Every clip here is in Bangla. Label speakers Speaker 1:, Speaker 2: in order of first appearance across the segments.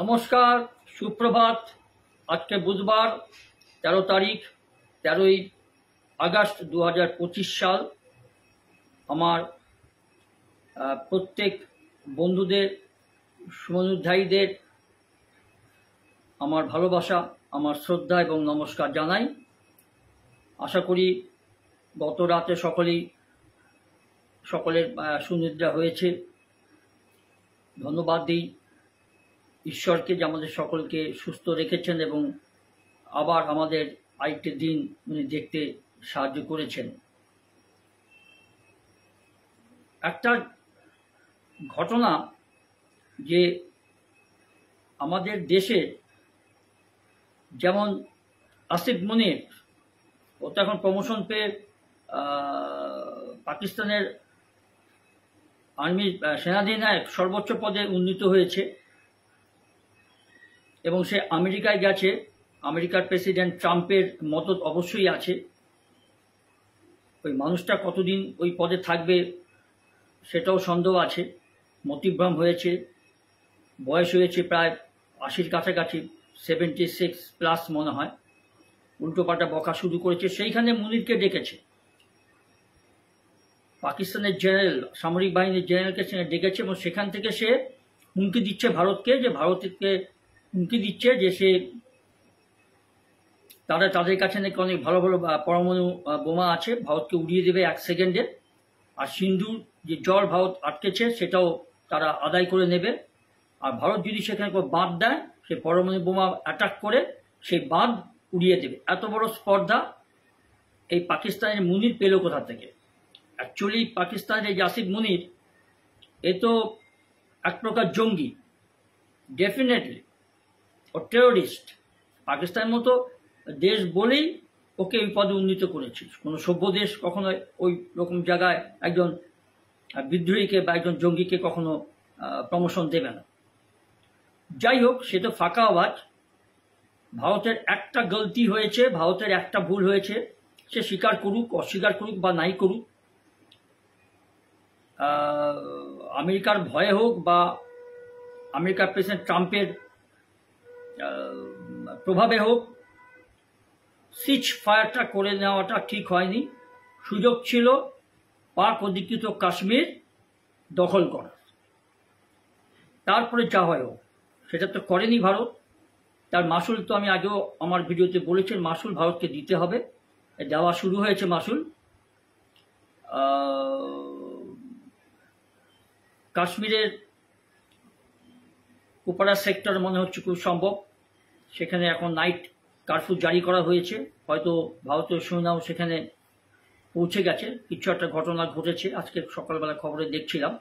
Speaker 1: নমস্কার, সুপ্রভাত। আজকে বুধবার 13 তারিখ, 13ই আগস্ট 2025 সাল। আমার প্রত্যেক বন্ধুদের, শুভানুধ্যায়ীদের আমার ভালোবাসা, আমার শ্রদ্ধা এবং নমস্কার জানাই। আশা করি গত রাতে সকলের সুনিদ্রা হয়েছে। ধন্যবাদ দিই ঈশ্বরকে যে আমাদের সকলকে সুস্থ রেখেছেন এবং আবার আমাদের আরেকটি দিন উনি দেখতে সাহায্য করেছেন। একটা ঘটনা যে আমাদের দেশে যেমন আসিফ মনির, ও তো এখন প্রমোশন পেয়ে পাকিস্তানের আর্মির সেনাধিনায়ক সর্বোচ্চ পদে উন্নীত হয়েছে এবং সে আমেরিকায় গেছে। আমেরিকার প্রেসিডেন্ট ট্রাম্পের মদত অবশ্যই আছে। ওই মানুষটা কতদিন ওই পদে থাকবে সেটাও সন্দেহ আছে। মতিভ্রম হয়েছে, বয়স হয়েছে প্রায় 80-র কাছাকাছি, 76+ মনে হয়। উল্টোপাল্টা বকা শুরু করেছে। সেইখানে মুনিরকে ডেকেছে, পাকিস্তানের জেনারেল, সামরিক বাহিনীর জেনারেলকে ডেকেছে এবং সেখান থেকে সে হুমকি দিচ্ছে ভারতকে, যে ভারতকে হুমকি দিচ্ছে যে সে তাদের কাছে নাকি অনেক ভালো ভালো পরমাণু বোমা আছে, ভারতকে উড়িয়ে দেবে 1 সেকেন্ডে। আর সিন্ধুর যে জল ভারত আটকেছে সেটাও তারা আদায় করে নেবে। আর ভারত যদি সেখানে বাঁধ দেয়, সে পরমাণু বোমা অ্যাটাক করে সেই বাঁধ উড়িয়ে দেবে। এত বড় স্পর্ধা এই পাকিস্তানের মুনির পেল কোথা থেকে? অ্যাকচুয়ালি পাকিস্তানের এই আসিফ মনির এ তো এক প্রকার জঙ্গি, ডেফিনেটলি ও টেরোরিস্ট। পাকিস্তানের মতো দেশ বলেই ওকে ওই পদে উন্নীত করেছে। কোনো সভ্য দেশ কখনো ওই রকম জায়গায় একজন বিদ্রোহীকে বা একজন জঙ্গিকে কখনো প্রমোশন দেবে না। যাই হোক, সে তো ফাঁকা আওয়াজ। ভারতের একটা গলতি হয়েছে, ভারতের একটা ভুল হয়েছে, সে স্বীকার করুক, অস্বীকার করুক বা নাই করুক, আমেরিকার ভয়ে হোক বা আমেরিকার প্রেসিডেন্ট ট্রাম্পের প্রভাবে হোক, সিজ ফায়ারটা করে নেওয়াটা ঠিক হয়নি। সুযোগ ছিল পাক অধিকৃত কাশ্মীর দখল করার। তারপরে যা হয় হোক, সেটা তো করেনি ভারত। তার মাসুল তো আমি আগেও আমার ভিডিওতে বলেছি, মাসুল ভারতকে দিতে হবে। দেওয়া শুরু হয়েছে মাসুল। কাশ্মীরের কুপওয়ারা সেক্টর মনে হচ্ছে খুব সম্ভব, সেখানে এখন নাইট কারফিউ জারি করা হয়েছে। হয়তো ভারতীয় সেনাও সেখানে পৌঁছে গেছে। কিছু একটা ঘটনা ঘটেছে, আজকে সকালবেলা খবরে দেখছিলাম।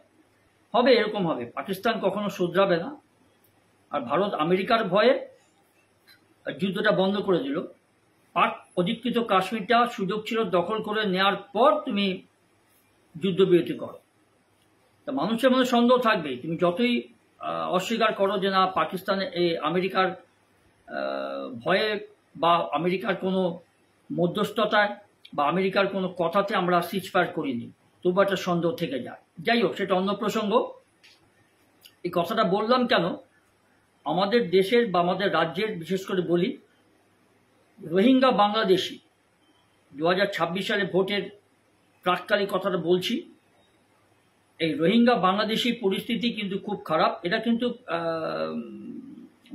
Speaker 1: হবে, এরকম হবে। পাকিস্তান কখনো শুধরাবে না। আর ভারত আমেরিকার ভয়ে যুদ্ধটা বন্ধ করে দিল। পাক অধিকৃত কাশ্মীরটা সুযোগ ছিল দখল করে নেওয়ার পর তুমি যুদ্ধবিরতি করো। তা মানুষের মধ্যে সন্দেহ থাকবে। তুমি যতই অস্বীকার করো যে না পাকিস্তানে এই আমেরিকার ভয়ে বা আমেরিকার কোনো মধ্যস্থতায় বা আমেরিকার কোনো কথাতে আমরা সিজ ফায়ার করিনি, তবু একটা সন্দেহ থেকে যায়। যাই হোক, সেটা অন্য প্রসঙ্গ। এই কথাটা বললাম কেন? আমাদের দেশের বা আমাদের রাজ্যের, বিশেষ করে বলি, রোহিঙ্গা বাংলাদেশি 2026 সালে ভোটের প্রাক্কালে কথাটা বলছি। এই রোহিঙ্গা বাংলাদেশি পরিস্থিতি কিন্তু খুব খারাপ। এটা কিন্তু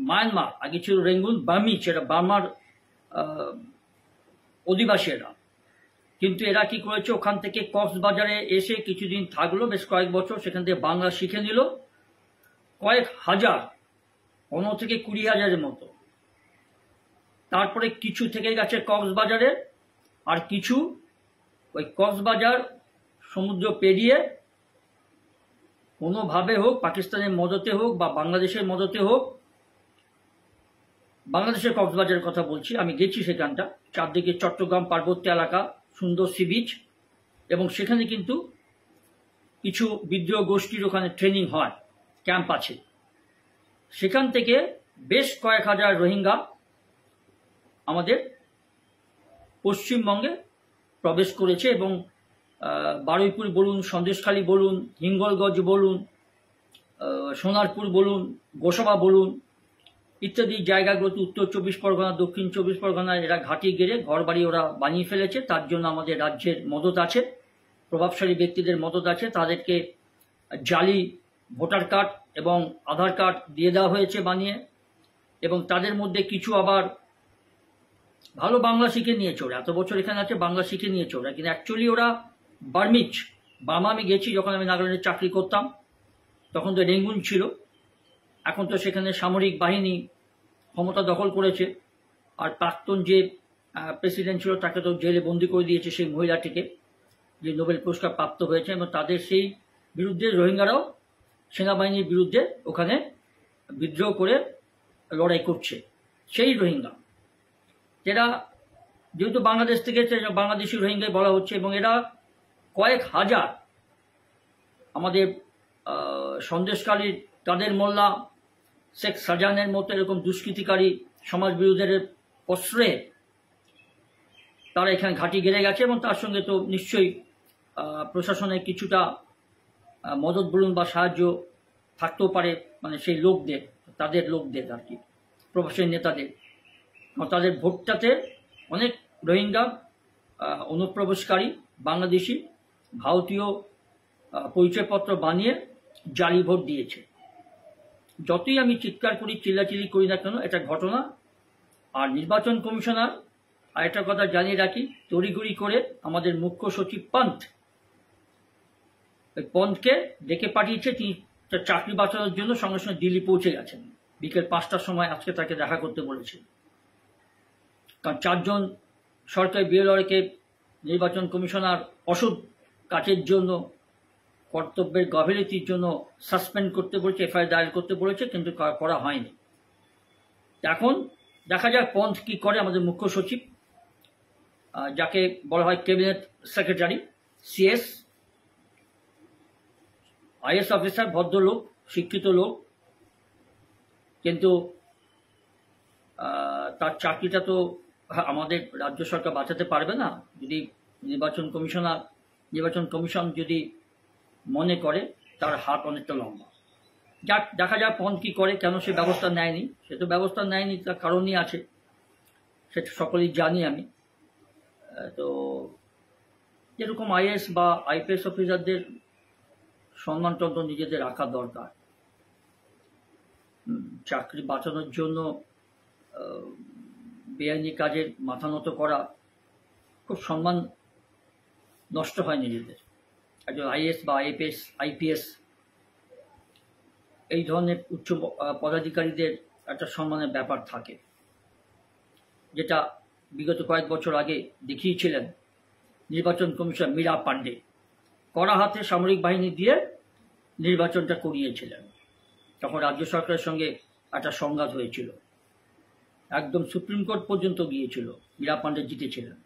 Speaker 1: মায়ানমার, আগে ছিল রেঙ্গুন, বার্মি, সেটা বার্মার অধিবাসী এরা। কিন্তু এরা কি করেছে, ওখান থেকে কক্সবাজারে এসে কিছুদিন থাকলো, বেশ কয়েক বছর, সেখান থেকে বাংলা শিখে নিল। কয়েক হাজার, 15 থেকে 20 হাজারের মতো। তারপরে কিছু থেকে গেছে কক্সবাজারে, আর কিছু ওই কক্সবাজার সমুদ্র পেরিয়ে কোনোভাবে হোক, পাকিস্তানের মদতে হোক বা বাংলাদেশের মদতে হোক, বাংলাদেশের কক্সবাজারের কথা বলছি, আমি গেছি সেখানটা, চারদিকে চট্টগ্রাম পার্বত্য এলাকা, সুন্দর সি বিচ, এবং সেখানে কিন্তু কিছু বিদ্রোহ গোষ্ঠীর ওখানে ট্রেনিং হয়, ক্যাম্প আছে। সেখান থেকে বেশ কয়েক হাজার রোহিঙ্গা আমাদের পশ্চিমবঙ্গে প্রবেশ করেছে এবং বারুইপুর বলুন, সন্দেশখালী বলুন, হিঙ্গলগঞ্জ বলুন, সোনারপুর বলুন, গোসাবা বলুন, ইত্যাদি জায়গাগুলোতে উত্তর 24 পরগনা, দক্ষিণ 24 পরগনায় এরা ঘাঁটি গেড়ে ঘরবাড়ি ওরা বানিয়ে ফেলেছে। তার জন্য আমাদের রাজ্যের মদত আছে, প্রভাবশালী ব্যক্তিদের মদত আছে। তাদেরকে জালি ভোটার কার্ড এবং আধার কার্ড দিয়ে দেওয়া হয়েছে বানিয়ে, এবং তাদের মধ্যে কিছু আবার ভালো বাংলা শিখে নিয়েছে। ওরা এত বছর এখানে আছে, বাংলা শিখে নিয়েছে ওরা, কিন্তু অ্যাকচুয়ালি ওরা বার্মিজ। বার্মা আমি গেছি যখন আমি নাগাল্যান্ডে চাকরি করতাম, তখন তো রেঙ্গুন ছিল, এখন তো সেখানে সামরিক বাহিনী ক্ষমতা দখল করেছে। আর প্রাক্তন যে প্রেসিডেন্ট ছিল তাকে তো জেলে বন্দি করে দিয়েছে, সেই মহিলাটিকে, যে নোবেল পুরস্কার প্রাপ্ত হয়েছে। এবং তাদের সেই বিরুদ্ধে রোহিঙ্গারাও সেনাবাহিনীর বিরুদ্ধে ওখানে বিদ্রোহ করে লড়াই করছে। সেই রোহিঙ্গা এরা যেহেতু বাংলাদেশ থেকে, বাংলাদেশি রোহিঙ্গাই বলা হচ্ছে, এবং এরা কয়েক হাজার আমাদের সন্দেশকারীর কাদের মোল্লা, শেখ শাহজাহানের মতো এরকম দুষ্কৃতিকারী সমাজ বিরোধীদের প্রশ্রয়ে তারা এখানে ঘাঁটি গেড়ে গেছে। এবং তার সঙ্গে তো নিশ্চয়ই প্রশাসনের কিছুটা মদত বলুন বা সাহায্য থাকতেও পারে, মানে সেই লোকদের, তাদের লোকদের আর কি, প্রভাবশালী নেতাদের। তাদের ভোটটাতে অনেক রোহিঙ্গা অনুপ্রবেশকারী বাংলাদেশি ভারতীয় পরিচয়পত্র বানিয়ে জালি ভোট দিয়েছে। যতই আমি চিৎকার করি, চিল্লাচিল্লি করি না কেন, এটা ঘটনা। আর নির্বাচন কমিশনার আরেকটা কথা জানিয়ে রাখি, তড়িঘড়ি করে আমাদের মুখ্য সচিব পন্থকে ডেকে পাঠিয়েছে। তিনি তার চাকরি বাঁচানোর জন্য সঙ্গে সঙ্গে দিল্লি পৌঁছে গেছেন। বিকেল 5টার সময় আজকে তাকে দেখা করতে বলেছে। কারণ 4 জন সরকারি বিএলআরকে নির্বাচন কমিশনার অসৎ কাজের জন্য, কর্তব্যের গাফিলতির জন্য সাসপেন্ড করতে বলেছে, এফআইআর দায়ের করতে বলেছে, কিন্তু করা হয়নি। এখন দেখা যাক পন্থ কি করে, আমাদের মুখ্য সচিব, যাকে বলা হয় cabinet secretary, CS, IAS officer, ভদ্রলোক, শিক্ষিত লোক, কিন্তু তার চাকরিটা তো আমাদের রাজ্য সরকার বাঁচাতে পারবে না যদি নির্বাচন কমিশন যদি মনে করে তার হাত অনেকটা লম্বা। যাক, দেখা যাক পন্থ কি করে, কেন সে ব্যবস্থা নেয়নি। সে তো ব্যবস্থা নেয়নি, তার কারণই আছে, সেটা সকলেই জানি আমি। তো যেরকম আইএস বা আইপিএস অফিসারদের সম্মানতন্ত্র নিজেদের রাখা দরকার। চাকরি বাঁচানোর জন্য বেআইনি কাজের মাথা নত করা, খুব সম্মান নষ্ট হয় নিজেদের। একজন আইএস বা আইপিএস এই ধরনের উচ্চ পদাধিকারীদের একটা সম্মানের ব্যাপার থাকে, যেটা বিগত কয়েক বছর আগে দেখিয়েছিলেন নির্বাচন কমিশন মীরা পান্ডে। কড়া হাতে সামরিক বাহিনী দিয়ে নির্বাচনটা করিয়েছিলেন। তখন রাজ্য সরকারের সঙ্গে একটা সংঘাত হয়েছিল, একদম সুপ্রিম কোর্ট পর্যন্ত গিয়েছিল, মীরা পান্ডে জিতেছিলেন।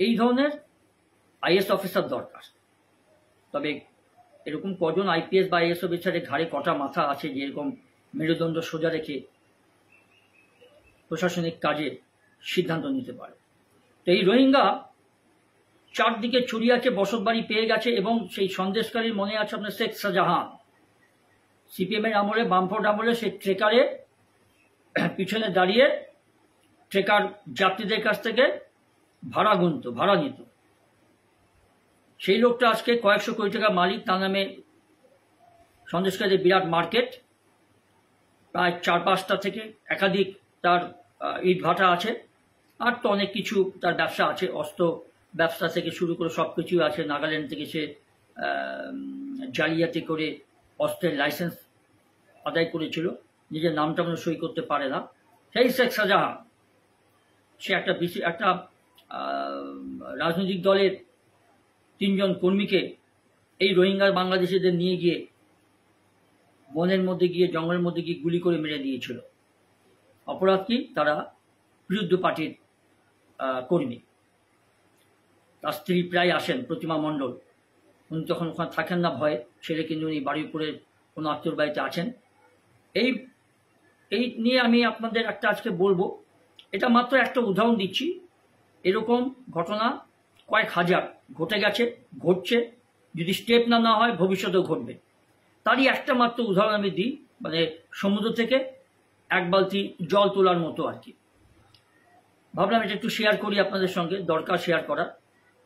Speaker 1: এই ধরনের আইএস অফিসার দরকার। তবে এরকম কজন আইপিএস বা আইএস অফিসারের ঘাড়ে কটা মাথা আছে যে এরকম মেরুদণ্ড সোজা রেখে প্রশাসনিক কাজে সিদ্ধান্ত নিতে পারে। তো এই রোহিঙ্গা চারদিকে ছড়িয়ে আছে, বসত বাড়ি পেয়ে গেছে, এবং সেই সন্দেশকারীর মনে আছে আপনার শেখ শাহজাহান, সিপিএমের আমলে, বামফ্রন্ট আমলে, সেই ট্রেকারে পিছনে দাঁড়িয়ে ট্রেকার যাত্রীদের কাছ থেকে ভাড়া নিত। সেই লোকটা আজকে কয়েকশো কোটি টাকা মালিক, তার নামে সন্দেশকারীদের বিরাট মার্কেট, প্রায় 4-5টা থেকে একাধিক তার ইট ভাটা আছে, আর তো অনেক কিছু তার ব্যবসা আছে, অস্ত্র ব্যবসা থেকে শুরু করে সব কিছুই আছে। নাগাল্যান্ড থেকে সে জালিয়াতি করে অস্ত্রের লাইসেন্স আদায় করেছিল, নিজের নামটা মনে সই করতে পারে না। সেই শেখ শাহজাহান, সে একটা রাজনৈতিক দলের 3 জন কর্মীকে এই রোহিঙ্গা বাংলাদেশিদের নিয়ে গিয়ে বনের মধ্যে গিয়ে, জঙ্গলের মধ্যে গিয়ে গুলি করে মেরে দিয়েছিল। অপরাধ কি? তারা বিরুদ্ধ পার্টির কর্মী। তার স্ত্রী প্রায় আসেন, প্রতিমা মণ্ডল, উনি তখন ওখানে থাকেন না ভয়ে, ছেলে কিন্তু উনি বাড়ির উপরে কোনো আত্মীয়র বাড়িতে আছেন। এই নিয়ে আমি আপনাদের একটা আজকে বলবো, এটা মাত্র একটা উদাহরণ দিচ্ছি। এরকম ঘটনা কয়েক হাজার ঘটে গেছে, ঘটছে, যদি স্টেপ না হয় ভবিষ্যতেও ঘটবে। তারই একটা মাত্র উদাহরণ আমি দিই, মানে সমুদ্র থেকে এক বালতি জল তোলার মতো আর কি। ভাবলাম এটা একটু শেয়ার করি আপনাদের সঙ্গে, দরকার শেয়ার করা।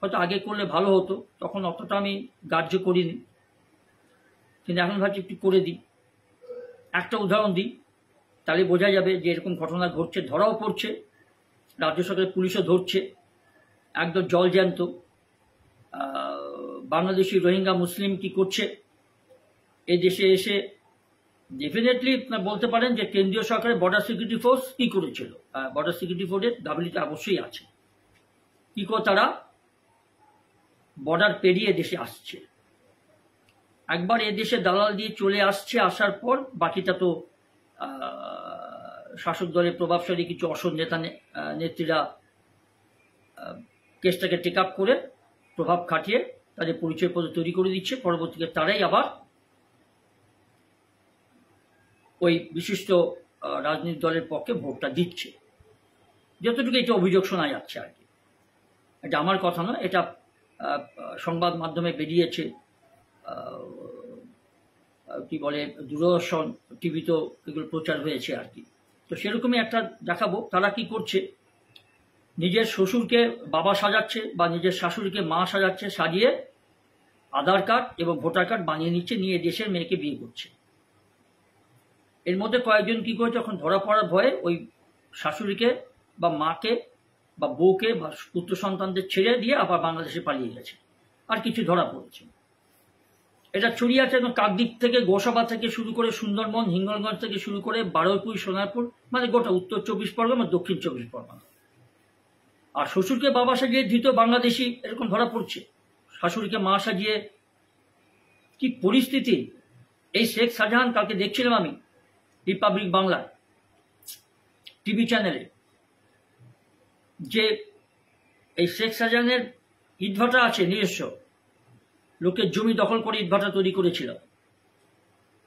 Speaker 1: হয়তো আগে করলে ভালো হতো, তখন অতটা আমি গ্রাহ্য করিনি, কিন্তু এখন ভাবছি একটু করে দিই। একটা উদাহরণ দিই, তাহলে বোঝা যাবে যে এরকম ঘটনা ঘটছে, ধরাও পড়ছে, রাজ্য সরকারের পুলিশও ধরছে, একদম জলজ্যান্ত। বাংলাদেশি রোহিঙ্গা মুসলিম কি করছে এই দেশে এসে, ডেফিনেটলি বলতে পারেন যে কেন্দ্রীয় সরকারের বর্ডার সিকিউরিটি ফোর্স কি করেছিল, বর্ডার সিকিউরিটি ফোর্সের গাফিলতি অবশ্যই আছে। কি করে তারা বর্ডার পেরিয়ে দেশে আসছে, একবার এদেশে দালাল দিয়ে চলে আসছে, আসার পর বাকিটা তো শাসক দলের প্রভাবশালী কিছু অসৎ নেতা নেত্রীরা কেসটাকে টেক আপ করে প্রভাব খাটিয়ে তাদের পরিচয়পত্র তৈরি করে দিচ্ছে, পরবর্তীতে তারাই আবার ওই বিশিষ্ট রাজনৈতিক দলের পক্ষে ভোটটা দিচ্ছে। যতটুকু এটা অভিযোগ শোনা যাচ্ছে আর কি, এটা আমার কথা নয়, এটা সংবাদ মাধ্যমে বেরিয়েছে, কি বলে দূরদর্শন টিভিতেও এগুলো প্রচার হয়েছে আর কি। তো সেরকমই একটা দেখাবো তারা কি করছে, নিজের শ্বশুরকে বাবা সাজাচ্ছে বা নিজের শাশুড়িকে মা সাজাচ্ছে, সাজিয়ে আধার কার্ড এবং ভোটার কার্ড বানিয়ে নিচ্ছে, নিয়ে দেশের মেয়েকে বিয়ে করছে। এর মধ্যে কয়েকজন কি করে যখন ধরা পড়ার ভয়ে ওই শাশুড়িকে বা মাকে বা বউকে বা পুত্র সন্তানদের ছেড়ে দিয়ে আবার বাংলাদেশে পালিয়ে গেছে, আর কিছু ধরা পড়েছে। এটা ছড়িয়ে আছে একদম কাকদ্বীপ থেকে, গোসাবা থেকে শুরু করে সুন্দরবন, হিঙ্গলগঞ্জ থেকে শুরু করে বারুইপুর, সোনারপুর, মানে গোটা উত্তর 24 পরগনা, দক্ষিণ 24 পরগনা। আর শ্বশুরকে বাবা সাজিয়ে ধৃত বাংলাদেশি এরকম ধরা পড়ছে, শাশুড়িকে মা সাজিয়ে। কি পরিস্থিতি! এই শেখ শাহজাহান, কালকে দেখছিলাম আমি রিপাবলিক বাংলা টিভি চ্যানেলে, যে এই শেখ শাহজাহানের ইটভাটা আছে নিজস্ব, লোকের জমি দখল করে ইটভাটা তৈরি করেছিল।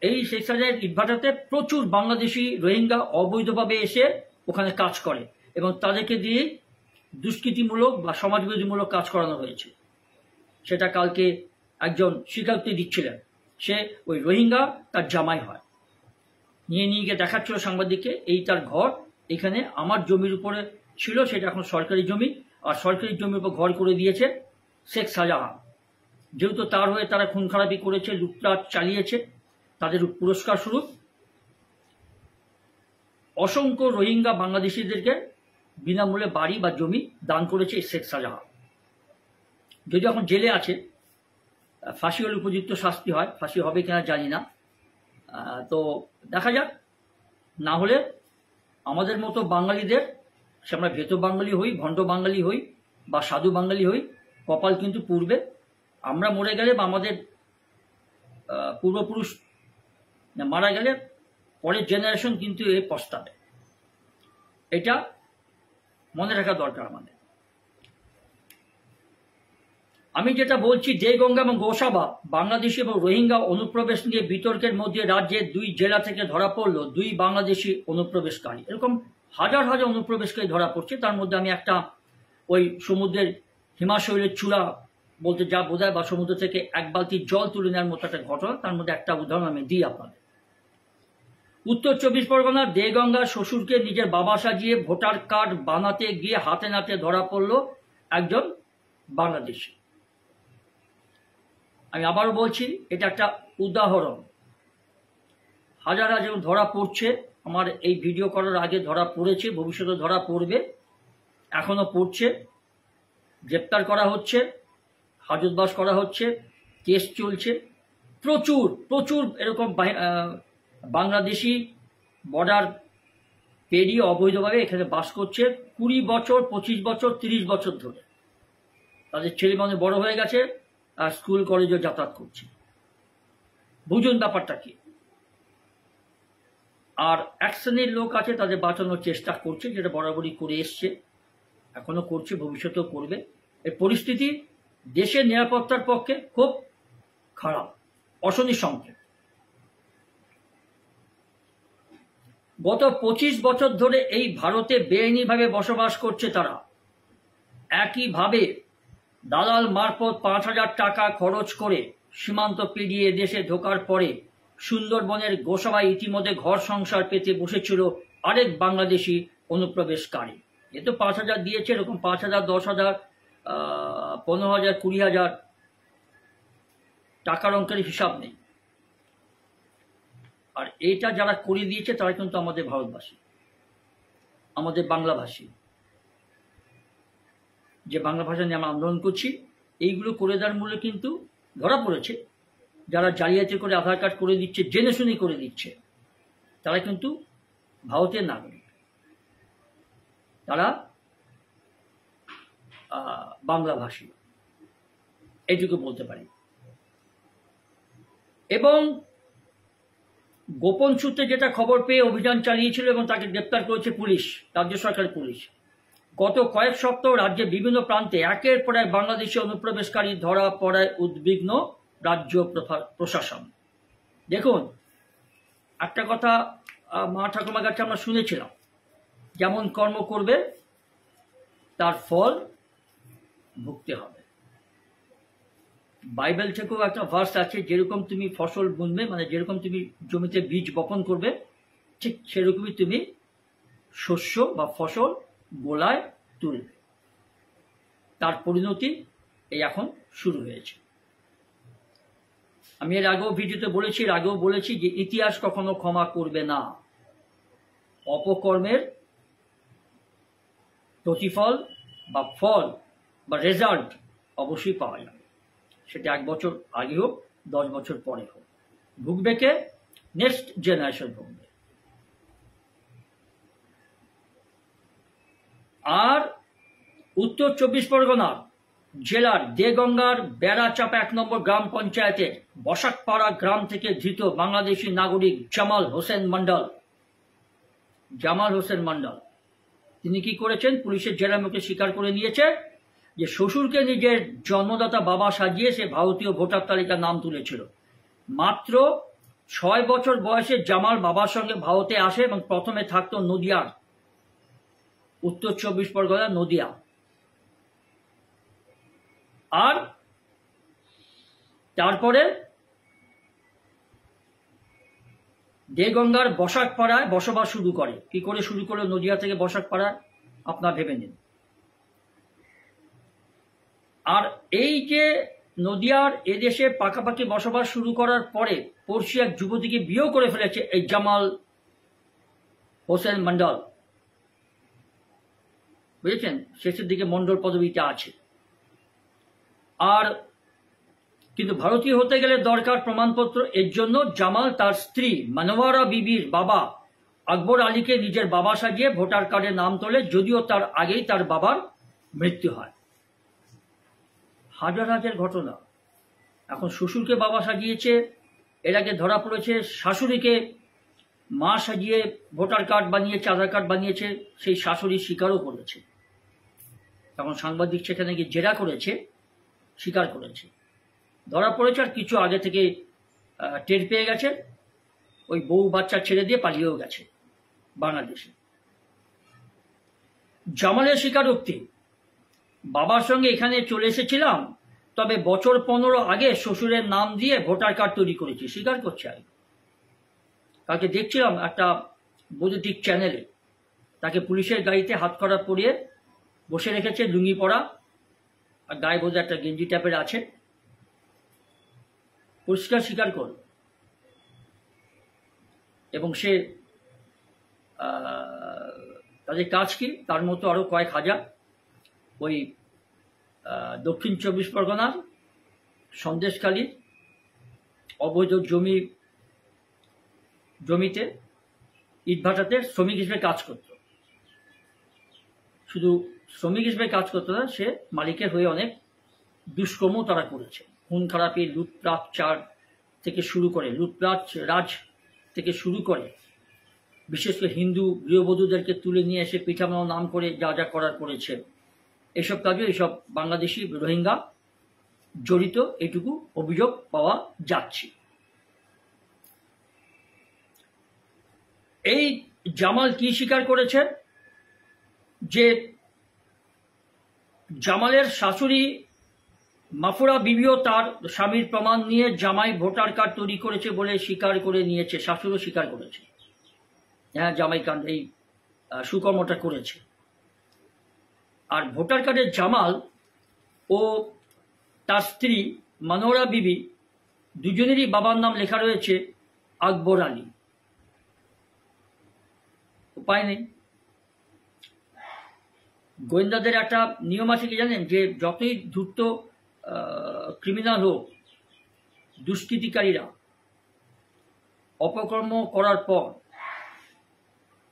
Speaker 1: এই শেখ শাহজাহানের ইটভাটাতে প্রচুর বাংলাদেশি রোহিঙ্গা অবৈধভাবে এসে ওখানে কাজ করে এবং তাদেরকে দিয়ে দুষ্কৃতিমূলক বা সমাজবিরোধীমূলক কাজ করানো হয়েছে। সেটা কালকে একজন স্বীকারোক্তি দিচ্ছিলেন, সে ওই রোহিঙ্গা তার জামাই হয়, নিয়ে গিয়ে দেখাচ্ছিল সাংবাদিককে, এই তার ঘর, এখানে আমার জমির উপরে ছিল, সেটা এখন সরকারি জমি, আর সরকারি জমির উপর ঘর করে দিয়েছে শেখ শাহজাহান। যেহেতু তার হয়ে তারা খুন খারাপি করেছে, লুটপাট চালিয়েছে, তাদের পুরস্কার স্বরূপ অসংখ্য রোহিঙ্গা বাংলাদেশিদেরকে বিনামূল্যে বাড়ি বা জমি দান করেছে শেখ শাহজাহান। যদি এখন জেলে আছে, ফাঁসি হলে উপযুক্ত শাস্তি হয়, ফাঁসি হবে কিনা জানি না, তো দেখা যাক। না হলে আমাদের মতো বাঙালিদের, সে আমরা ভেত বাঙালি হই, ভণ্ড বাঙালি হই বা সাধু বাঙালি হই, কপাল কিন্তু পূর্বে। আমরা মরে গেলে বা আমাদের পূর্বপুরুষ মারা গেলে পরের জেনারেশন কিন্তু এ পস্তাবে, এটা মনে রাখা দরকার আমাদের। আমি যেটা বলছি, দেগঙ্গা এবং গোসাবা বাংলাদেশি এবং রোহিঙ্গা অনুপ্রবেশ নিয়ে বিতর্কের মধ্যে রাজ্যের 2 জেলা থেকে ধরা পড়লো 2 বাংলাদেশি অনুপ্রবেশকারী। এরকম হাজার হাজার অনুপ্রবেশকারী ধরা পড়ছে। তার মধ্যে আমি একটা ওই সমুদ্রের হিমাশৈলের চূড়া বলতে যা বোঝায়, বা সমুদ্র থেকে এক বালতি জল তুলে নেওয়ার মতো একটা ঘটনা, তার মধ্যে একটা উদাহরণ আমি দিই আপনাদের। উত্তর 24 পরগনার দেগঙ্গার শ্বশুরকে নিজের বাবা সাজিয়ে ভোটার কার্ড বানাতে গিয়ে হাতে নাতে ধরা পড়ল একজন বাংলাদেশি। আমি আবারও বলছি, এটা একটা উদাহরণ। হাজার হাজার ধরা পড়ছে, আমার এই ভিডিও করার আগে ধরা পড়েছে, ভবিষ্যতে ধরা পড়বে, এখনো পড়ছে, গ্রেপ্তার করা হচ্ছে, হাজতবাস করা হচ্ছে, কেস চলছে। প্রচুর প্রচুর এরকম বাংলাদেশি বর্ডার পেরিয়ে অবৈধভাবে এখানে বাস করছে 20 বছর, 25 বছর, 30 বছর ধরে। তাদের ছেলে মানে বড় হয়ে গেছে আর স্কুল কলেজে যাতায়াত করছে। বুঝুন ব্যাপারটা কি। আর এক শ্রেণীর লোক আছে, তাদের বাঁচানোর চেষ্টা করছে, যেটা বরাবরই করে এসছে, এখনো করছে, ভবিষ্যতেও করবে। এই পরিস্থিতি দেশের নিরাপত্তার পক্ষে খুব খারাপ, অশনি সংকেত। গত 25 বছর ধরে এই ভারতে বেআইনিভাবে বসবাস করছে তারা। একইভাবে দালাল মারফত 5,000 টাকা খরচ করে সীমান্ত পেরিয়ে দেশে ঢোকার পরে সুন্দরবনের গোসাবায় ইতিমধ্যে ঘর সংসার পেতে বসেছিল আরেক বাংলাদেশি অনুপ্রবেশকারী। এ তো 5,000 দিয়েছে, এরকম 5,000, 10,000, 15,000, 20,000 টাকার অঙ্কের হিসাব নেই। আর এটা যারা করে দিয়েছে তারা কিন্তু আমাদের ভারতবাসী, আমাদের বাংলাভাষী, যে বাংলা ভাষা নিয়ে আমরা আন্দোলন করছি। এইগুলো করে দেওয়ার মূল্যে কিন্তু ধরা পড়েছে যারা জালিয়াতি করে আধার কার্ড করে দিচ্ছে, জেনে শুনে করে দিচ্ছে, তারা কিন্তু ভারতের নাগরিক, তারা বাংলাভাষী, এইটুকু বলতে পারি। এবং গোপন সূত্রে যেটা খবর পেয়ে অভিযান চালিয়েছিল এবং তাকে গ্রেপ্তার করেছে পুলিশ, রাজ্য সরকার পুলিশ। গত কয়েক সপ্তাহ রাজ্যের বিভিন্ন প্রান্তে একের পর এক বাংলাদেশি অনুপ্রবেশকারী ধরা পড়ায় উদ্বিগ্ন রাজ্য প্রশাসন। দেখুন, একটা কথা মা ঠাকুমার কাছে আমরা শুনেছিলাম, যেমন কর্ম করবে তার ফল ভুগতে হবে। বাইবেল থেকেও একটা ভার্স আছে, যেরকম তুমি ফসল বুনবে, মানে যেরকম তুমি জমিতে বীজ বপন করবে, ঠিক সেরকমই তুমি শস্য বা ফসল গোলায় তুলবে। তার পরিণতি এই এখন শুরু হয়েছে। আমি এর আগেও ভিডিওতে বলেছি যে ইতিহাস কখনো ক্ষমা করবে না। অপকর্মের প্রতিফল বা ফল বা রেজাল্ট অবশ্যই পাওয়া যাবে, সেটা 1 বছর আগে হোক, 10 বছর পরে হোক। ভুগবে কে? Next generation ভুগবে। আর উত্তর 24 পরগনা জেলার দেগঙ্গার বেড়াচাপা 1 নম্বর গ্রাম পঞ্চায়েতের বসাকপাড়া গ্রাম থেকে ধৃত বাংলাদেশি নাগরিক জামাল হোসেন মন্ডল, তিনি কি করেছেন? পুলিশের জেরা মুখে স্বীকার করে নিয়েছে যে শ্বশুরকে নিজের জন্মদাতা বাবা সাজিয়ে সে ভারতীয় ভোটার তালিকার নাম তুলেছিল। মাত্র 6 বছর বয়সে জামাল বাবার সঙ্গে ভারতে আসে এবং প্রথমে থাকতো নদিয়ার, উত্তর 24 পরগনা নদিয়া। আর তারপরে দেগঙ্গার বসাকপাড়ায় বসবাস শুরু করে। কি করে শুরু করলো নদিয়া থেকে বসাকপাড়ায়, আপনার ভেবে নিন। আর এই যে নদিয়ার এদেশে পাকাপাকি বসবাস শুরু করার পরে পড়শি এক যুবতীকে বিয়েও করে ফেলেছে এই জামাল হোসেন মন্ডল, বুঝেছেন? শেষের দিকে মন্ডল পদবিটা আছে। আর কিন্তু ভারতীয় হতে গেলে দরকার প্রমাণপত্র। এর জন্য জামাল তার স্ত্রী মনোয়ারা বিবির বাবা আকবর আলীকে নিজের বাবা সাজিয়ে ভোটার কার্ডে নাম তোলে, যদিও তার আগেই তার বাবার মৃত্যু হয়। হাজার হাজার ঘটনা। এখন শ্বশুরকে বাবা সাজিয়েছে, এর আগে ধরা পড়েছে শাশুড়িকে মা সাজিয়ে ভোটার কার্ড বানিয়েছে, আধার কার্ড বানিয়েছে, সেই শাশুড়ি স্বীকারও করেছে। তখন সাংবাদিক সেখানে গিয়ে জেরা করেছে, স্বীকার করেছে, ধরা পড়েছে। আর কিছু আগে থেকে টের পেয়ে গেছে, ওই বউ বাচ্চা ছেড়ে দিয়ে পালিয়েও গেছে বাংলাদেশে। জামালের স্বীকারোক্তি, বাবার সঙ্গে এখানে চলে এসেছিলাম, তবে বছর 15 আগে শ্বশুরের নাম দিয়ে ভোটার কার্ড তৈরি করেছি, স্বীকার করছে। আমি কালকে দেখছিলাম একটা বৈদ্যুতিক চ্যানেলে, তাকে পুলিশের গাড়িতে হাতকড়া পরিয়ে বসে রেখেছে, লুঙ্গি পরা, আর গায়ে বোধহয় একটা গেঞ্জি টাইপের আছে, পরিষ্কার স্বীকার করল। এবং সে তাদের কাজ কি, তার মতো আরো কয়েক হাজার ওই দক্ষিণ 24 পরগনার সন্দেশখালীর অবৈধ জমিতে ইটভাটাতে শ্রমিক হিসেবে কাজ করত। শুধু শ্রমিক হিসেবে কাজ করতো না, সে মালিকের হয়ে অনেক দুষ্কর্ম তারা করেছে। খুন খারাপি, লুটপাট থেকে শুরু করে, লুটপাট রাজ থেকে শুরু করে, বিশেষ করে হিন্দু গৃহবধূদেরকে তুলে নিয়ে এসে পিঠামাও নাম করে যা যা করার করেছে। এসব কাজে এইসব বাংলাদেশি রোহিঙ্গা জড়িত, এটুকু অভিযোগ পাওয়া যাচ্ছে। এই জামাল কি স্বীকার করেছে? যে জামালের শাশুড়ি মাফুরা বিবিও তার স্বামীর প্রমাণ নিয়ে জামাই ভোটার কার্ড তৈরি করেছে বলে স্বীকার করে নিয়েছে, শাশুড়ও স্বীকার করেছে, হ্যাঁ জামাই কার্ড এই সুকর্মটা করেছে। আর ভোটার কার্ডের জামাল ও তার স্ত্রী মনোহরা বিবি দুজনেরই বাবার নাম লেখা রয়েছে আকবর আলী। উপায় নেই। গোয়েন্দাদের একটা নিয়ম আছে কি জানেন, যে যতই ধূর্ত ক্রিমিনাল হোক, দুষ্কৃতিকারীরা অপকর্ম করার পর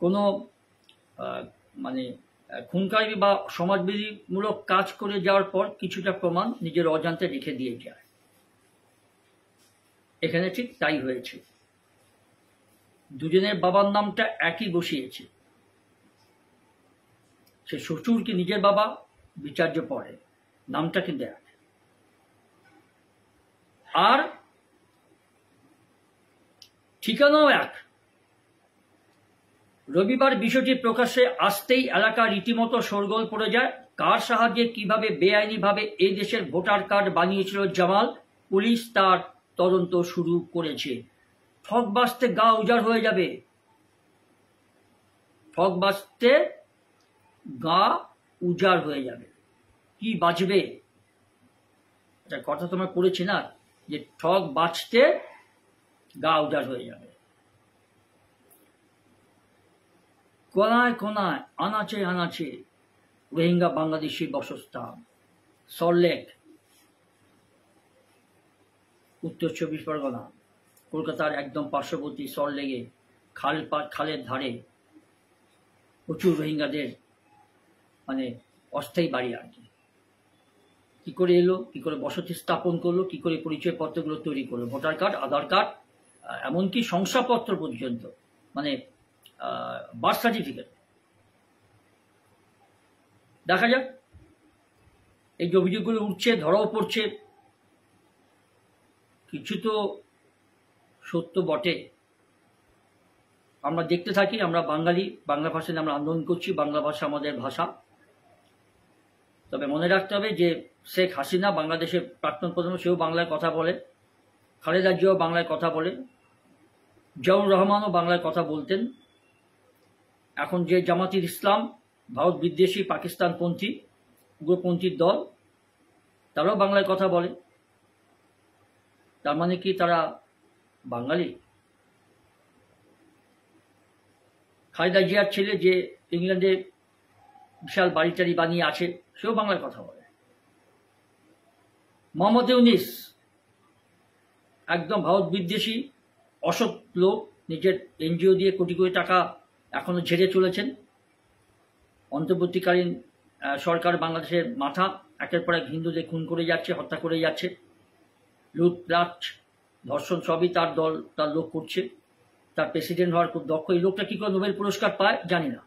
Speaker 1: কোনো মানে খুনকারী বা সমাজবিধিমূলক কাজ করে যাওয়ার পর কিছুটা প্রমাণ নিজের অজান্তে রেখে দিয়ে যায়। এখানে ঠিক তাই হয়েছে। দুজনের বাবার নামটা একই বসিয়েছে। সে শ্বশুর কি নিজের বাবা বিচার্য পড়ে, নামটা কিন্তু এক। আর ঠিকানাও এক। রবিবার বিষয়টি প্রকাশ্যে আসতেই এলাকা রীতিমতো শোরগোল পড়ে যায়। কার সাহায্যে কিভাবে বেআইনিভাবে এই দেশের ভোটার কার্ড বানিয়েছিল জামাল, পুলিশ তার তদন্ত শুরু করেছে। ঠকবাজতে গা উজাড় হয়ে যাবে, ঠকবাজতে গা উজাড় হয়ে যাবে। কি বাঁচবে? একটা কথা তোমরা পড়েছি না, যে ঠক বাঁচতে গা উজাড় হয়ে যাবে। কোনায় কোনায়, আনাচে আনাচে রোহিঙ্গা বাংলাদেশি বসস্থান। সল্টলেক, উত্তর 24 পরগনা, কলকাতার একদম পার্শ্ববর্তী সল্টলেকে খালের ধারে প্রচুর রোহিঙ্গাদের মানে অস্থায়ী বাড়ি আর কি করে এলো, কি করে বসতি স্থাপন করলো, কি করে পরিচয়পত্রগুলো তৈরি করলো, ভোটার কার্ড, আধার কার্ড, এমনকি শংসাপত্র পর্যন্ত, মানে বার্থ সার্টিফিকেট। দেখা যাক, এই যে অভিযোগগুলো উঠছে, ধরাও পড়ছে, কিছু তো সত্য বটে। আমরা দেখতে থাকি। আমরা বাঙালি, বাংলা ভাষায় আমরা আন্দোলন করছি, বাংলা ভাষা আমাদের ভাষা। তবে মনে রাখতে হবে যে শেখ হাসিনা বাংলাদেশের প্রাক্তন প্রধান, সেও বাংলায় কথা বলে, খালেদা জিয়াও বাংলায় কথা বলে, জিয়াউর রহমানও বাংলায় কথা বলতেন। এখন যে জামাতির ইসলাম, ভারত বিদ্বেষী, পাকিস্তানপন্থী, উগ্রপন্থীর দল, তারাও বাংলায় কথা বলে। তার মানে কি তারা বাঙালি? খালেদা জিয়ার ছেলে যে ইংল্যান্ডে বিশাল বাড়িটারি বানিয়ে আছে, সেও বাংলায় কথা বলে। মোহাম্মদ ইউনিস একদম ভারত বিদ্বেষী অসৎ লোক, নিজের এনজিও দিয়ে কোটি কোটি টাকা এখনো ঝেড়ে চলেছেন। অন্তর্বর্তীকালীন সরকার বাংলাদেশের মাথা, একের পর এক হিন্দুদের খুন করে যাচ্ছে, হত্যা করে যাচ্ছে, লুটপাট, ধর্ষণ সবই তার দল, তার লোক করছে। তার প্রেসিডেন্ট হওয়ার খুব দক্ষ। এই লোকটা কি করে নোবেল পুরস্কার পায় জানি না।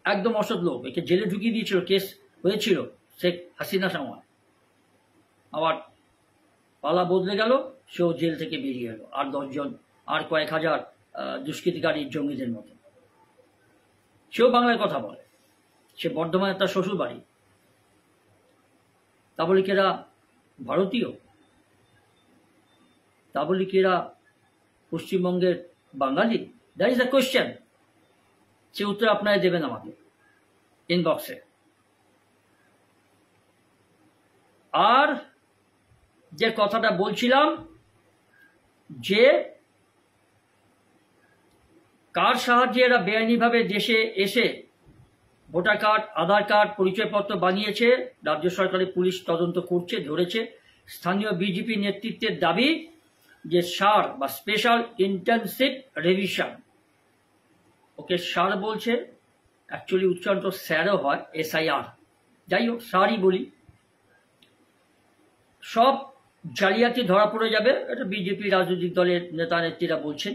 Speaker 1: একদম অসৎ লোক। একে জেলে ঢুকিয়ে দিয়েছিল, কেস হয়েছিল শেখ হাসিনা সময়, আবার পালা বদলে গেল, সেও জেল থেকে বেরিয়ে এলো। আর 10 জন, আর কয়েক হাজার দুষ্কৃতিকারী জঙ্গিদের মতো। সেও বাংলায় কথা বলে। সে বর্ধমানে তার শ্বশুর বাড়ি। তা বলে কি এরা ভারতীয়? তা বলে কি এরা পশ্চিমবঙ্গের Bengali? That is the question. সে উত্তর আপনারা দেবেন আমাকে ইনবক্সে। আর যে কথাটা বলছিলাম, যে কার সাহায্যে এরা বেআইনিভাবে দেশে এসে ভোটার কার্ড, আধার কার্ড, পরিচয়পত্র বানিয়েছে, রাজ্য সরকারের পুলিশ তদন্ত করছে, ধরেছে। স্থানীয় বিজেপি নেতৃত্বের দাবি যে সার বা স্পেশাল ইন্টেনসিভ রিভিশন, ওকে সার বলছে, অ্যাকচুয়ালি উচ্চারণ স্যারও হয়, SIR, যাই হোক সারই বলি, সব জালিয়াতি ধরা পড়ে যাবে, এটা বিজেপি রাজনৈতিক দলের নেতা নেত্রীরা বলছেন।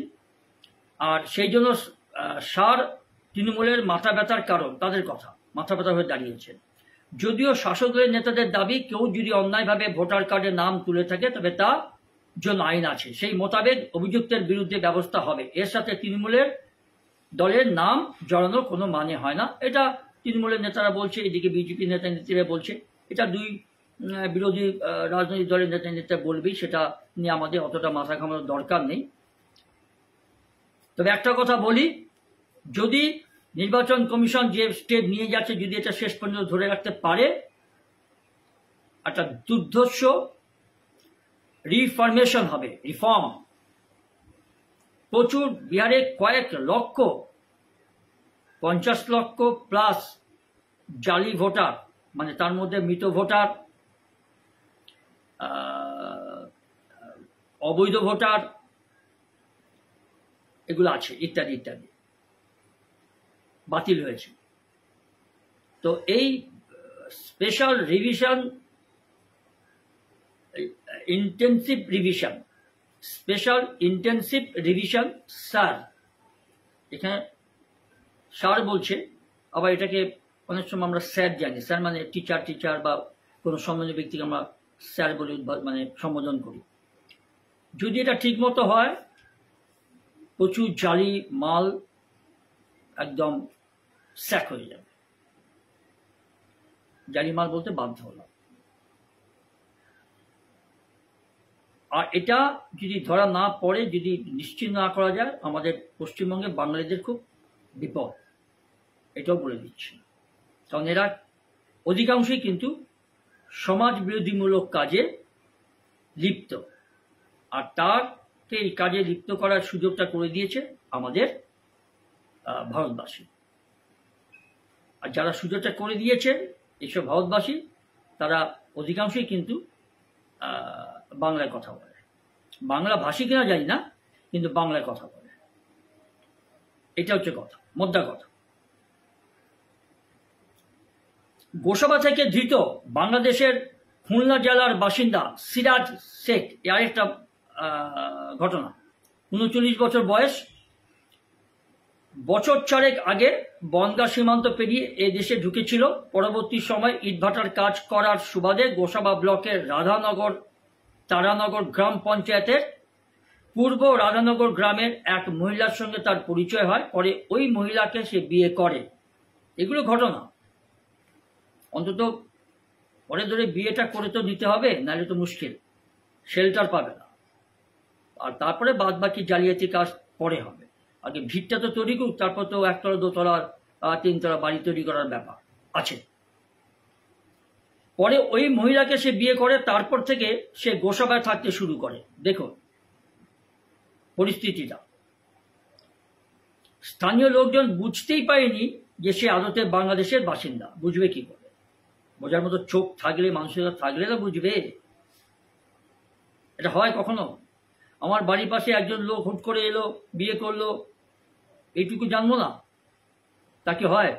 Speaker 1: আর সেই জন্য সার তৃণমূলের মাথা ব্যথার কারণ, তাদের কথা মাথা ব্যথা হয়ে দাঁড়িয়েছে। যদিও শাসক দলের নেতাদের দাবি, কেউ যদি অন্যায়ভাবে ভোটার কার্ডে নাম তুলে থাকে তবে তা জন্য আইন আছে, সেই মোতাবেক অভিযুক্তের বিরুদ্ধে ব্যবস্থা হবে। এর সাথে তৃণমূলের দলের নাম জড়ানোর কোনো মানে হয় না। এটা তৃণমূলের নেতারা বলছে, এদিকে বিজেপি নেতা নেত্রীরা বলছে। এটা দুই বিরোধী রাজনৈতিক দলের নেতা নেতা বলবেই, সেটা নিয়ে আমাদের অতটা মাথা ঘামানোর দরকার নেই। তবে একটা কথা বলি, যদি নির্বাচন কমিশন যে স্টেপ নিয়ে যাচ্ছে, যদি এটা শেষ পর্যন্ত ধরে রাখতে পারে, একটা দুর্ধর্ষ রিফরমেশন হবে, রিফর্ম। প্রচুর বিহারে কয়েক লক্ষ, 50 লক্ষ প্লাস জালি ভোটার, মানে তার মধ্যে মৃত ভোটার, অবৈধ ভোটার, এগুলো আছে, ইত্যাদি ইত্যাদি, বাতিল হয়েছে। তো এই special revision, intensive revision, special intensive revision sir, এখানে স্যার বলছে, আবার এটাকে অনেক সময় আমরা স্যার জানি, স্যার মানে টিচার বা কোনো সম্মানীয় ব্যক্তিকে আমরা স্যার বলে মানে সম্বোধন করি। যদি এটা ঠিক মতো হয়, প্রচুর জালি মাল একদম স্যাক হয়ে যাবে। জালি মাল বলতে বাধ্য হলাম। আর এটা যদি ধরা না পড়ে, যদি নিশ্চিত না করা যায়, আমাদের পশ্চিমবঙ্গে বাঙালিদের খুব বিপদ, এটাও বলে দিচ্ছি। কারণ এরা অধিকাংশই কিন্তু সমাজ বিরোধীমূলক কাজে লিপ্ত, আর তাকে এই কাজে লিপ্ত করার সুযোগটা করে দিয়েছে আমাদের ভারতবাসী। আর যারা সুযোগটা করে দিয়েছে এইসব ভারতবাসী, তারা অধিকাংশই কিন্তু বাংলায় কথা বলে। বাংলা ভাষী কিনা জানি না, কিন্তু বাংলায় কথা বলে। এটা হচ্ছে কথা, মোদ্দা কথা। গোসাবা থেকে ধৃত বাংলাদেশের খুলনা জেলার বাসিন্দা সিরাজ শেখ, এর একটা ঘটনা। 39 বছর বয়স। বছর 4 আগে বনগাঁ সীমান্ত পেরিয়ে এ দেশে ঢুকেছিল। পরবর্তী সময় ইটভাটার কাজ করার সুবাদে গোসাবা ব্লকের রাধানগর তারানগর গ্রাম পঞ্চায়েতের পূর্ব রাধানগর গ্রামের এক মহিলার সঙ্গে তার পরিচয় হয়। পরে ওই মহিলাকে সে বিয়ে করে। এগুলো ঘটনা। অন্তত পরে ধরে বিয়েটা করে তো দিতে হবে, নাহলে তো মুশকিল, শেল্টার পাবে না। আর তারপরে বাদ বাকি জালিয়াতি কাজ পরে হবে। আগে ভিড়টা তো তৈরি করুক, তারপর তো 1 তলা 2 তলা 3 তলা বাড়ি তৈরি করার ব্যাপার আছে। পরে ওই মহিলাকে সে বিয়ে করে, তারপর থেকে সে গোসাবায় থাকতে শুরু করে। দেখুন পরিস্থিতিটা। স্থানীয় লোকজন বুঝতেই পারেনি যে সে আদতে বাংলাদেশের বাসিন্দা। বুঝবে কি করে? বোঝার মতো চোখ থাকলে, মানুষের থাকলে না বুঝবে। এটা হয় কখনো? আমার বাড়ির পাশে একজন লোক হুট করে এলো, বিয়ে করলো, এইটুকু জানবো না? তা কি হয়?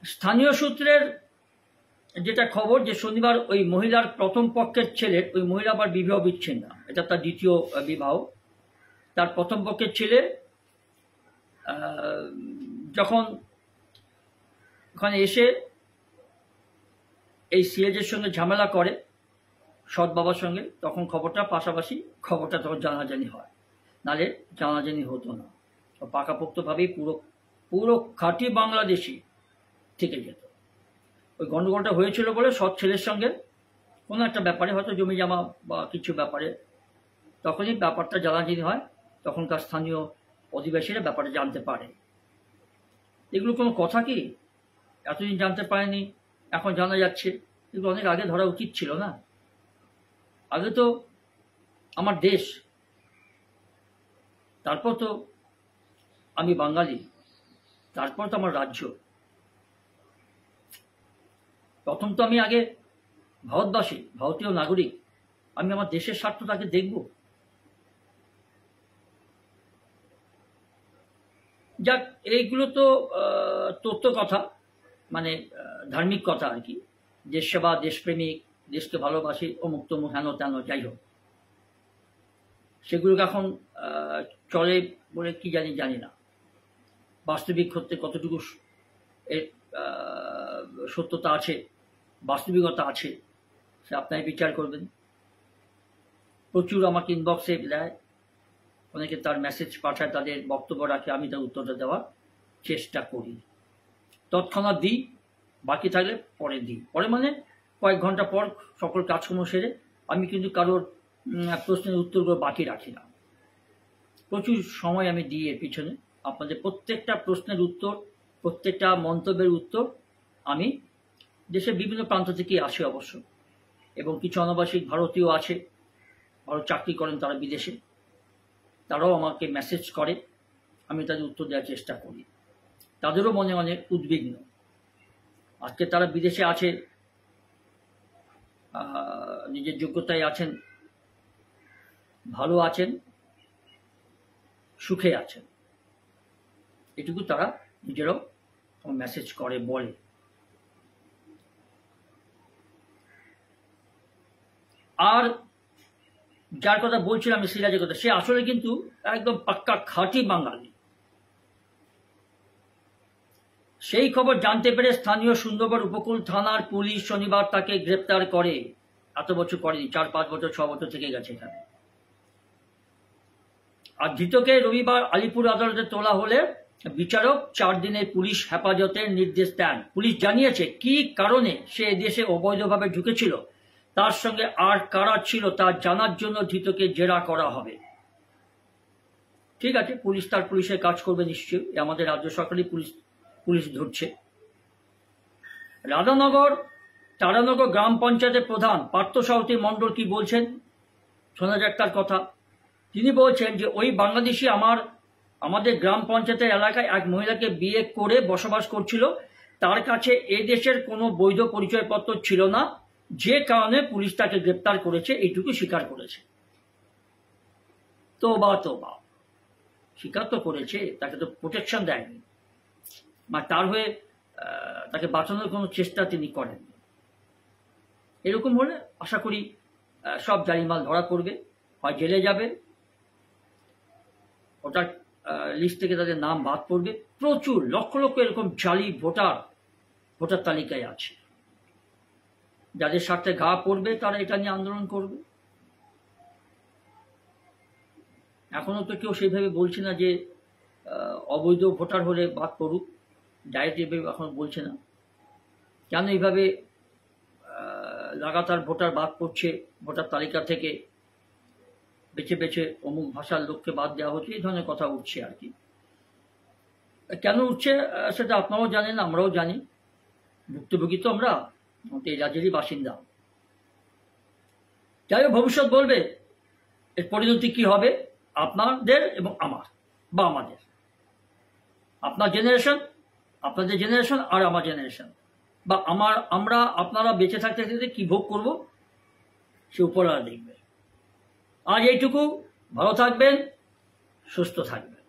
Speaker 1: স্থানীয় সূত্রের যেটা খবর, যে শনিবার ওই মহিলার প্রথম পক্ষের ছেলের, ওই মহিলা আবার বিবাহ বিচ্ছিন্ন, এটা তার দ্বিতীয় বিবাহ। তার প্রথম পক্ষের ছেলে যখন ওখানে এসে এই সিএজের সঙ্গে ঝামেলা করে সৎ বাবার সঙ্গে, তখন পাশাপাশি খবরটা তখন জানাজানি হয়, নালে জানাজানি হতো না। পাকাপোক্তভাবেই পুরো খাঁটি বাংলাদেশি থেকে যেত। ওই গন্ডগোলটা হয়েছিল বলে সৎ ছেলের সঙ্গে কোনো একটা ব্যাপারে, হয়তো জমি জমা বা কিছু ব্যাপারে, তখনই ব্যাপারটা জানাজানি হয়। তখনকার স্থানীয় অধিবাসীরা ব্যাপারটা জানতে পারে। এগুলো কোনো কথা কি? এতদিন জানতে পারেনি, এখন জানা যাচ্ছে। এগুলো অনেক আগে ধরা উচিত ছিল না? আগে তো আমার দেশ, তারপর তো আমি বাঙালি, তারপর তো আমার রাজ্য। প্রথম তো আমি আগে ভারতবাসী, ভারতীয় নাগরিক। আমি আমার দেশের স্বার্থটাকে দেখব। যাক, এইগুলো তো তথ্য কথা, মানে ধার্মিক কথা আর কি। দেশ সেবা, দেশপ্রেমিক, দেশকে ভালোবাসি, অমুক তমুক, হেন তেন, যাই হোক, সেগুলোকে এখন চলে বলে কি জানি না। বাস্তবিক ক্ষেত্রে কতটুকু এর সত্যতা আছে, বাস্তবিকতা আছে, সে আপনারা বিচার করবেন। প্রচুর আমাকে ইনবক্সে দেয় অনেকে তার মেসেজ পাঠায়, তাদের বক্তব্য রাখে, আমি তার উত্তরটা দেওয়ার চেষ্টা করি। তৎক্ষণাৎ দিই, বাকি থাকলে পরে দিই। পরে মানে কয়েক ঘন্টা পর সকল কাজকর্ম সেরে। আমি কিন্তু কারোর প্রশ্নের উত্তরগুলো বাকি রাখি না, প্রচুর সময় আমি দিই এর পিছনে। আপনাদের প্রত্যেকটা প্রশ্নের উত্তর, প্রত্যেকটা মন্তব্যের উত্তর আমি দেশের বিভিন্ন প্রান্ত থেকেই আসে অবশ্য, এবং কিছু অনাবাসিক ভারতীয় আছে, ভালো চাকরি করেন তারা বিদেশে, তারাও আমাকে মেসেজ করে, আমি তাদের উত্তর দেওয়ার চেষ্টা করি। তাদেরও মনে অনেক উদ্বিগ্ন। আজকে তারা বিদেশে আছে, নিজের যোগ্যতায় আছেন, ভালো আছেন, সুখে আছেন, এটুকু তারা নিজেরাও মেসেজ করে, বলে। আর যার কথা বলছিলাম সিরাজের কথা, সে আসলে কিন্তু একদম পাক্কা খাঁটি বাঙালি। সেই খবর জানতে পেরে স্থানীয় সুন্দরবন উপকূল থানার পুলিশ শনিবার তাকে গ্রেপ্তার করে। এত বছর করেনি, 4-5 বছর 6 বছর থেকে গেছে এখানে। আর ধৃতকে রবিবার আলিপুর আদালতে তোলা হলে বিচারক 4 দিনের পুলিশ হেফাজতের নির্দেশ দেন। পুলিশ জানিয়েছে কি কারণে সে দেশে অবৈধভাবে ঢুকেছিল, তার সঙ্গে আর কারা ছিল তা জানার জন্য ধৃতকে জেরা করা হবে। ঠিক আছে, পুলিশ তার পুলিশের কাজ করবে নিশ্চয়ই, আমাদের রাজ্য সরকারই পুলিশ ধরছে। তারানগর গ্রাম পঞ্চায়েতের প্রধান পার্থসারথী মণ্ডল কি বলছেন শোনা যাক তার কথা। তিনি বলছেন যে ওই বাংলাদেশি আমাদের গ্রাম পঞ্চায়েতের এলাকায় এক মহিলাকে বিয়ে করে বসবাস করছিল, তার কাছে এই দেশের কোনো বৈধ পরিচয়পত্র ছিল না, যে কারণে পুলিশ তাকে গ্রেপ্তার করেছে, এইটুকু স্বীকার করেছে। তোবা, স্বীকার তো করেছে, তাকে তো প্রোটেকশন দেয়নি, মানে তার হয়ে তাকে বাঁচানোর কোনো চেষ্টা তিনি করেন। এরকম হলে আশা করি সব জালিমাল ধরা পড়বে, হয় জেলে যাবে, ওটার লিস্ট থেকে তাদের নাম বাদ পড়বে। প্রচুর লক্ষ লক্ষ এরকম জালি ভোটার তালিকায় আছে, যাদের স্বার্থে ঘা পড়বে তারা এটা নিয়ে আন্দোলন করবে। এখনো তো কেউ সেইভাবে বলছে না যে অবৈধ ভোটার হলে বাদ পড়ুক, ডাইরেক্ট এভাবে এখন বলছে না। কেন এইভাবে লাগাতার ভোটার বাদ পড়ছে, ভোটার তালিকা থেকে বেছে বেছে অমুক ভাষার লোককে বাদ দেওয়া হচ্ছে, এই ধরনের কথা উঠছে আর কি। কেন উঠছে সেটা আপনারাও জানেন, আমরাও জানি, ভুক্তভোগী তো আমরা, এই রাজ্যেরই বাসিন্দা। যাই হোক, ভবিষ্যৎ বলবে এর পরিণতি কি হবে আপনাদের এবং আমার বা আমাদের, আপনাদের জেনারেশন আর আমার জেনারেশন, বা আমরা আপনারা বেঁচে থাকতে থাকতে কি ভোগ করব সে উপরওয়ালা দেখবে। আজ এইটুকু, ভালো থাকবেন, সুস্থ থাকবেন।